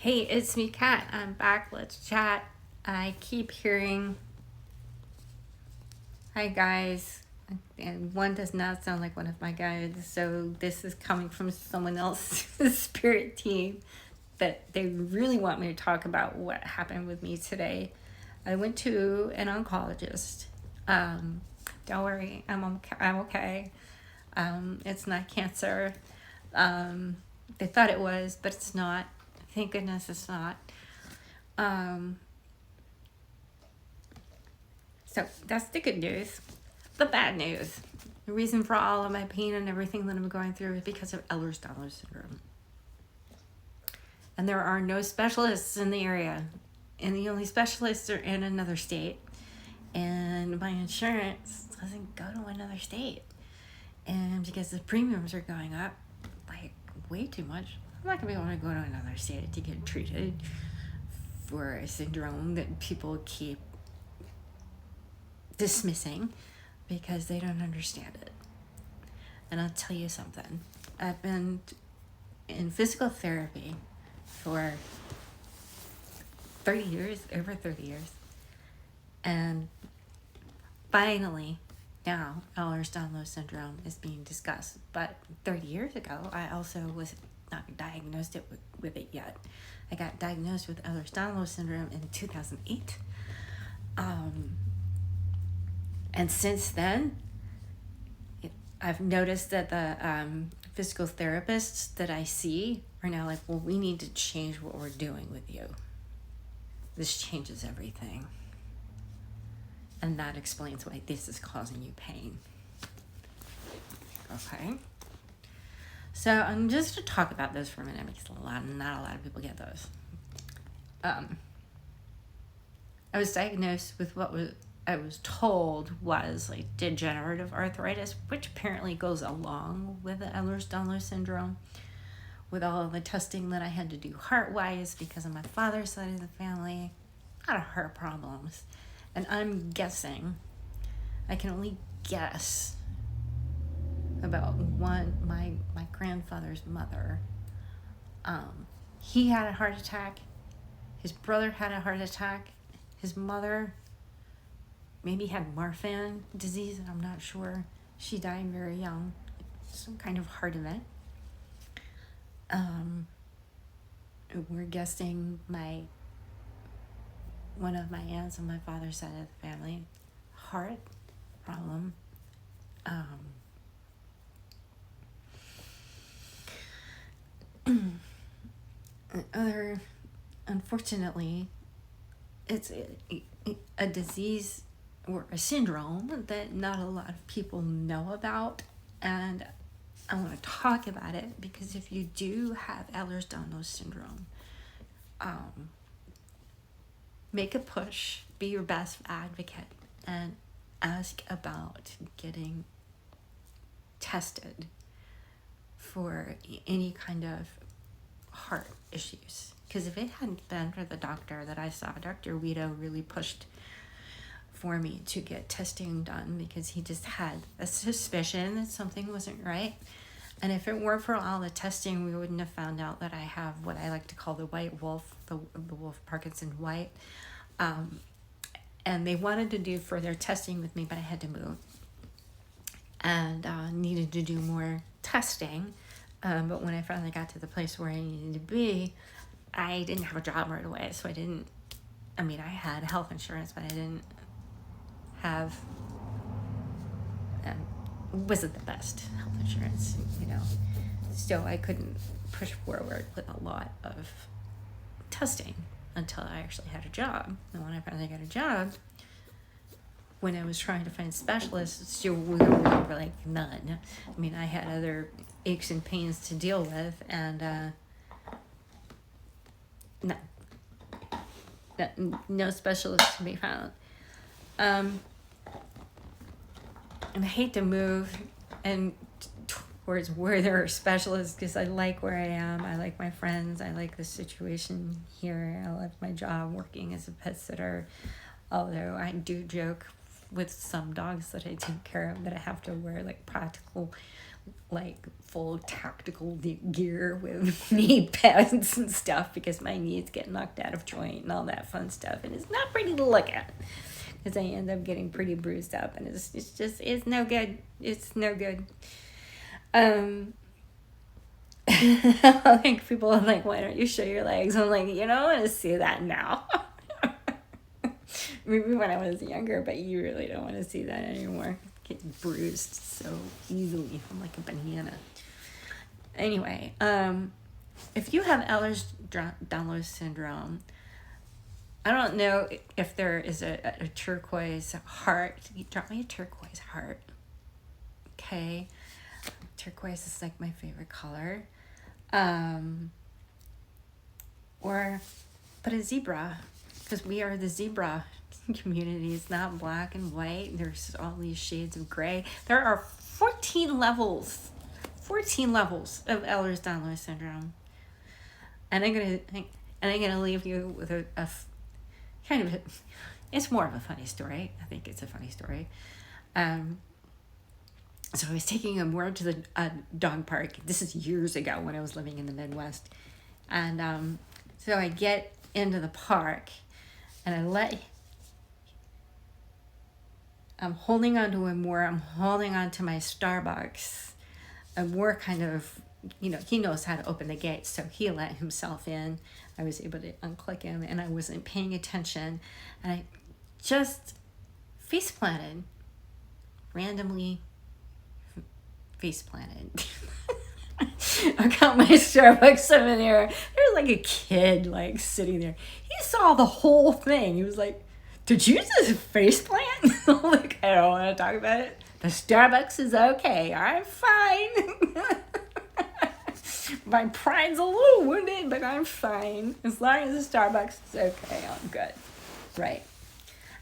Hey, it's me, Kat. I'm back. Let's chat. I keep hearing, hi guys, and one does not sound like one of my guys, so this is coming from someone else's spirit team that they really want me to talk about what happened with me today. I went to an oncologist. Don't worry, I'm okay. It's not cancer. They thought it was, but it's not. Thank goodness it's not. Um, so that's the good news. The bad news, the reason for all of my pain and everything that I'm going through is because of Ehlers Danlos Syndrome. And there are no specialists in the area. And the only specialists are in another state. And my insurance doesn't go to another state. And because the premiums are going up, like, way too much, I'm not going to be able to go to another state to get treated for a syndrome that people keep dismissing because they don't understand it. And I'll tell you something. I've been in physical therapy for 30 years, over 30 years. And finally, now, Ehlers Danlos Syndrome is being discussed. But 30 years ago, I also was not diagnosed with it yet. I got diagnosed with Ehlers Danlos Syndrome in 2008. And since then, I've noticed that the physical therapists that I see are now like, well, we need to change what we're doing with you. This changes everything. And that explains why this is causing you pain. Okay? So I'm just going to talk about this for a minute because not a lot of people get those. I was diagnosed with what I was told was like degenerative arthritis, which apparently goes along with the Ehlers Danlos Syndrome, with all of the testing that I had to do heart-wise because of my father's side of the family. A lot of heart problems. And I'm guessing, I can only guess about my grandfather's mother. He had a heart attack. His brother had a heart attack. His mother maybe had Marfan disease, and I'm not sure. She died very young. Some kind of heart event. We're guessing one of my aunts on my father's side of the family, heart problem. Unfortunately, it's a disease or a syndrome that not a lot of people know about, and I want to talk about it because if you do have Ehlers Danlos Syndrome, make a push, be your best advocate, and ask about getting tested for any kind of heart issues. Because if it hadn't been for the doctor that I saw, Dr. Weirdo really pushed for me to get testing done because he just had a suspicion that something wasn't right. And if it weren't for all the testing, we wouldn't have found out that I have what I like to call the white wolf, the wolf Parkinson white. And they wanted to do further testing with me, but I had to move and needed to do more testing. But when I finally got to the place where I needed to be, I didn't have a job right away. So I had health insurance, but I didn't have, wasn't the best health insurance, So I couldn't push forward with a lot of testing until I actually had a job. And when I finally got a job, when I was trying to find specialists, we were like none. I had other aches and pains to deal with, and no specialists to be found. And I hate to move and towards where there are specialists because I like where I am. I like my friends. I like the situation here. I love my job working as a pet sitter. Although I do joke with some dogs that I take care of that I have to wear like practical like full tactical gear with knee pads and stuff because my knees get knocked out of joint and all that fun stuff, and it's not pretty to look at because I end up getting pretty bruised up, and it's no good. It's no good. Like people are like, why don't you show your legs? I'm like, I want to see that now. Maybe when I was younger, but you really don't want to see that anymore. Get bruised so easily. I'm like a banana. Anyway, if you have Ehlers Danlos Syndrome, I don't know if there is a turquoise heart. You drop me a turquoise heart. Okay. Turquoise is like my favorite color. But a zebra, because we are the zebra community. It's not black and white. There's all these shades of gray. There are 14 levels of Ehlers Danlos Syndrome. And I'm gonna leave you with a kind of it's more of a funny story. I think it's a funny story. So I was taking a Moore to the dog park. This is years ago when I was living in the Midwest. And so I get into the park and I'm holding onto a Moore. I'm holding onto my Starbucks. A Moore kind of, he knows how to open the gate, so he let himself in. I was able to unclick him, and I wasn't paying attention. And I just face planted, randomly face planted. I got my Starbucks over there. There was like a kid like sitting there. He saw the whole thing. He was like, "Did you just face plant?" I'm like, I don't want to talk about it. The Starbucks is okay. I'm fine. My pride's a little wounded, but I'm fine. As long as the Starbucks is okay, I'm good. Right.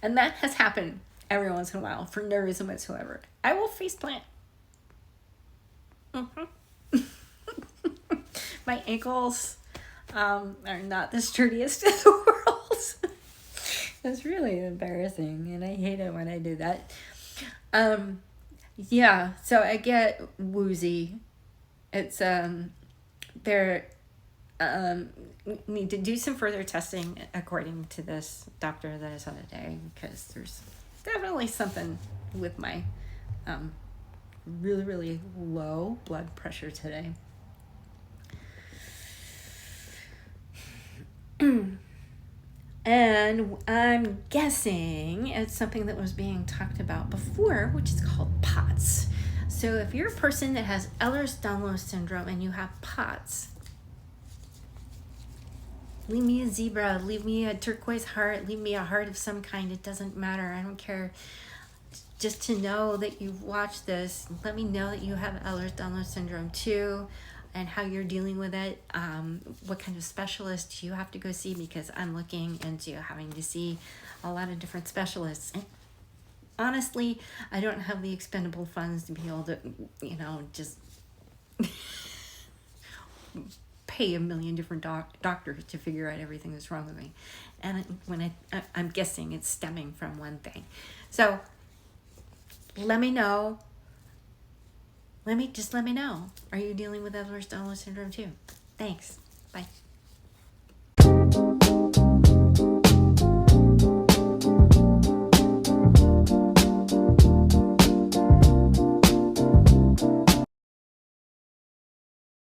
And that has happened every once in a while for no reason whatsoever. I will face plant. My ankles are not the sturdiest in the world. It's really embarrassing, and I hate it when I do that. Yeah, so I get woozy. It's need to do some further testing according to this doctor that I saw today, because there's definitely something with my really, really low blood pressure today. And I'm guessing it's something that was being talked about before, which is called POTS. So if you're a person that has Ehlers Danlos Syndrome and you have POTS, leave me a zebra, leave me a turquoise heart, leave me a heart of some kind. It doesn't matter. I don't care. Just to know that you've watched this, let me know that you have Ehlers Danlos Syndrome too, and how you're dealing with it. What kind of specialist you have to go see, because I'm looking into having to see a lot of different specialists. And honestly, I don't have the expendable funds to be able to, just pay a million different doctors to figure out everything that's wrong with me. And I'm guessing it's stemming from one thing. So let me know. Let me know. Are you dealing with Ehlers Danlos Syndrome too? Thanks. Bye.